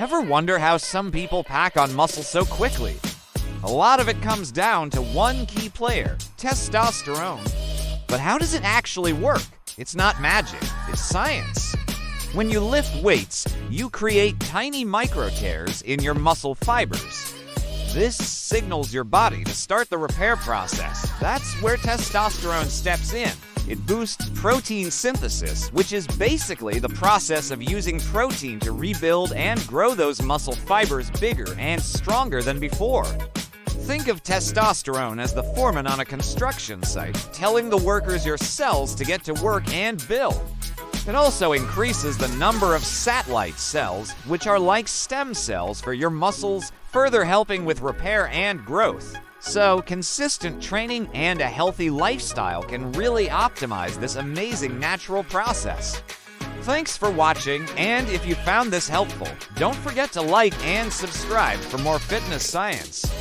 Ever wonder how some people pack on muscle so quickly? A lot of it comes down to one key player, testosterone. But how does it actually work? It's not magic, it's science. When you lift weights, you create tiny micro tears in your muscle fibers. This signals your body to start the repair process. That's where testosterone steps in. It boosts protein synthesis, which is basically the process of using protein to rebuild and grow those muscle fibers bigger and stronger than before. Think of testosterone as the foreman on a construction site, telling the workers your cells to get to work and build. It also increases the number of satellite cells, which are like stem cells for your muscles, further helping with repair and growth. So, consistent training and a healthy lifestyle can really optimize this amazing natural process. Thanks for watching, and if you found this helpful, don't forget to like and subscribe for more fitness science.